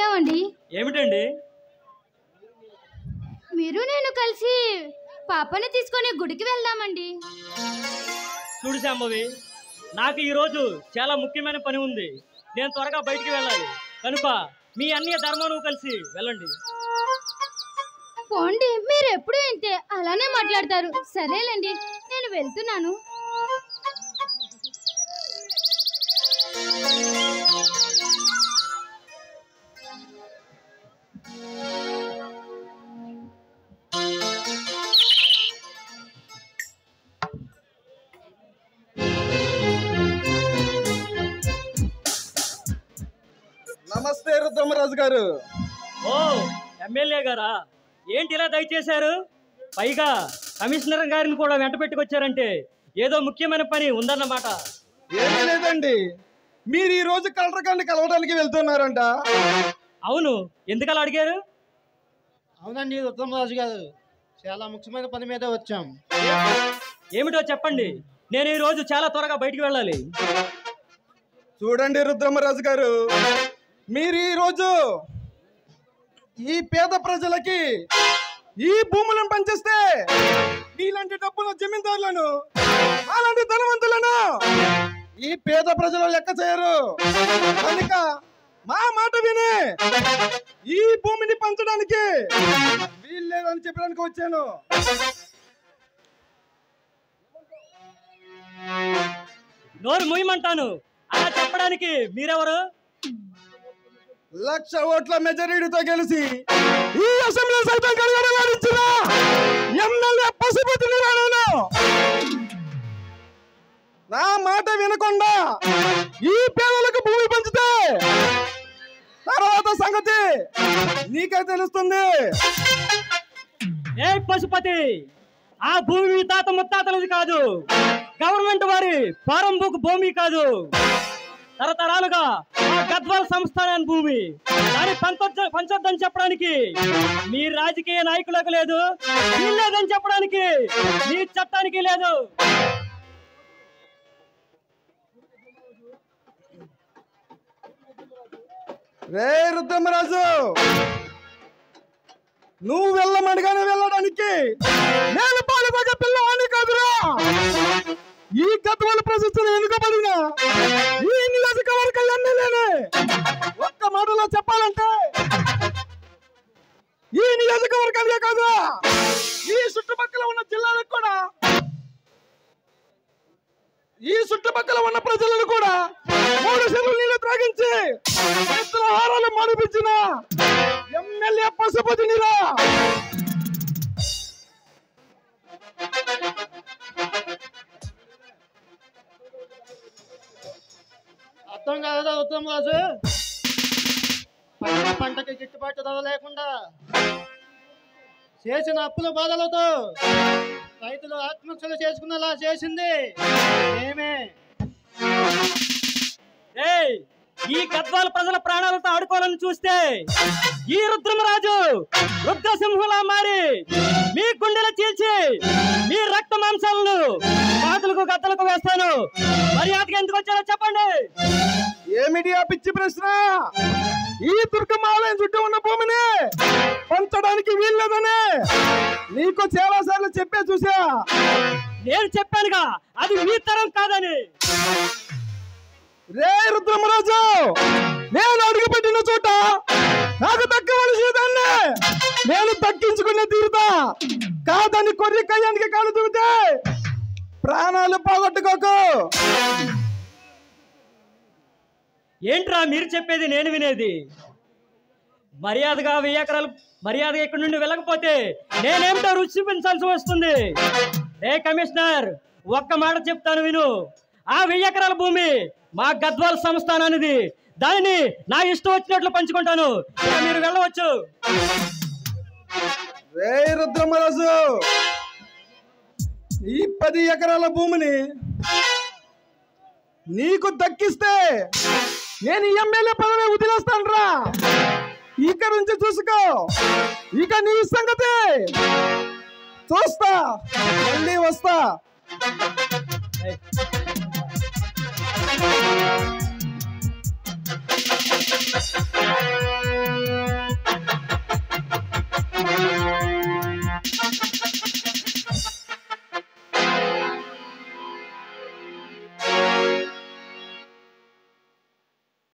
ఏమండి? ఏమిటండి? మీరు నేను కలిసి పాపని తీసుకొని గుడికి వెళ్దామండి. చూడు శాంభవి, నాకు ఈరోజు చాలా ముఖ్యమైన పని ఉంది. నేను త్వరగా బయటికి వెళ్ళాలి. కనుక మీ అన్నయ్య ధర్మను కలిసి వెళ్ళండి. పోండి, మీరు ఎప్పుడు ఇంతే అలానే మాట్లాడతారు. సరేలేండి, నేను వెళ్తున్నాను. నమస్తే రుద్రమరాజు గారు. ఓ ఎమ్మెల్యే గారా, ఏంటి ఇలా దయచేశారు? పైగా కమిషనర్ గారిని కూడా వెంట పెట్టుకొచ్చారంటే ఏదో ముఖ్యమైన పని ఉందన్నమాట. ఏమీ లేదండి, మీరు ఈ రోజు కలెక్టర్ గారిని కలవడానికి వెళ్తున్నారంట. అవును, ఎందుకలా అడిగారు? అవునండి రుద్రమరాజు గారు, చాలా ముఖ్యమైన పని మీద వచ్చాం. ఏమిటో చెప్పండి, నేను ఈ రోజు చాలా త్వరగా బయటికి వెళ్ళాలి. చూడండి రుద్రమరాజు గారు, మీరు ఈ రోజు ఈ పేద ప్రజలకి ఈ భూములను పంచిస్తే మీలాంటి డబ్బుల జమీందారులను అలాంటి ధనవంతులను ఈ పేద ప్రజలు లెక్క చేయరు. కనుక మా మాట విని ఈ భూమిని పంచడానికి వీల్లేదని చెప్పడానికి వచ్చాను. నోరు ముయ్యమంటాను. అలా చెప్పడానికి మీరెవరు? 1,00,000 ఓట్ల మెజారిటీతో గెలిచి ఈ అసెంబ్లీ సైతం కలగడవాడిచ్చిన ఎమ్మెల్యే పశుపతిని రాను. నా మాట వినకుండా ఈ పేదలకు భూమి పంచితే తర్వాత సంగతి నీకే తెలుస్తుంది. ఏ పశుపతి, ఆ భూమి మీ తాత ముత్తాతలది కాదు, గవర్నమెంట్ వారి ఫారం బుక్ భూమి కాదు. తరతరాలుగా ఆ గద్వాల సంస్థాన భూమి. దాన్ని పంచొద్దని చెప్పడానికి మీ రాజకీయ నాయకులకు లేదు, వీల్లేదని చెప్పడానికి మీ చట్టానికి లేదు. రే రుద్రమరాజు, నువ్వు వెళ్ళమడిగానే వెళ్ళడానికి నేను పాలుపగ పిల్లవాడిని కాదురా. ఈ గద్వాల ప్రశస్తిని వెనుకబడిన ఈ నియోజకవర్గ ఎమ్మెల్యేనే. ఒక్క మాటలో చెప్పాలంటే ఈ నియోజకవర్గానికే కాదు, ఈ చుట్టుపక్కల ఉన్న జిల్లాలకు కూడా, ఈ చుట్టుపక్కల ఉన్న ప్రజలను కూడా 3 చెరువులు నీళ్లు త్రాగించి ఎత్తుల హారాలు మడిపించిన ఎమ్మెల్యే పశుపతినిరా. అర్థం కాదా రుద్రమరాజు? పంటకి గిట్టుబాటు ధర లేకుండా చేసిన అప్పుల బాధలతో రైతులు ఆత్మహత్యలు చేసుకునేలా చేసింది ఏమే. ఈ గద్వాల ప్రజల ప్రాణాలతో ఆడుకోవాలని చూస్తే ఈ రుద్రమరాజు రుద్రసింహలా మారి మీ గుండెలు చీల్చి మీ రక్త మాంసాలను కాకులకు గద్దలకు వేస్తాను. మర్యాదగా ఎందుకు వచ్చారో చెప్పండి. ఏమిటి ఆ పిచ్చి ప్రశ్న? ఈ దుర్గమాలయం చుట్టూ ఉన్న భూమిని పంచడానికి వీల్లేదని నీకు చాలా సార్లు చెప్పే చూసా. నేను చెప్పానుగా, అది మీ తరం కాదని. రే రుద్రమరాజు, నేను అడుగుపెట్టిన చోట నాకు దక్కవలసిందాన్ని నేను దక్కించుకునే తీరుతా. కాదని కొర్రి కయ్యానికి కాలు దిగితే ప్రాణాలు పోగొట్టుకోకు. ఏంట్రా మీరు చెప్పేది నేను వినేది? మర్యాదగా 1000 ఎకరాలు మర్యాదగా ఇక్కడి నుండి వెళ్ళకపోతే నేనేమిటో రుచి చూపించాల్సి వస్తుంది. ఏ కమిషనర్, ఒక్క మాట చెప్తాను విను. ఆ 1000 ఎకరాల భూమి మా గద్వాల సంస్థానానిది. దానిని నా ఇష్టం వచ్చినట్లు పంచుకుంటాను. మీరు వెళ్ళవచ్చు. రే రుద్రమరాజు, ఈ 10 ఎకరాల భూమిని నీకు దక్కిస్తే నేను ఎమ్మెల్యే పదవి వదిలేస్తాను రా. ఇక నుంచి చూసుకో, ఇక నీ సంగతి చూస్తా, మళ్ళీ వస్తా.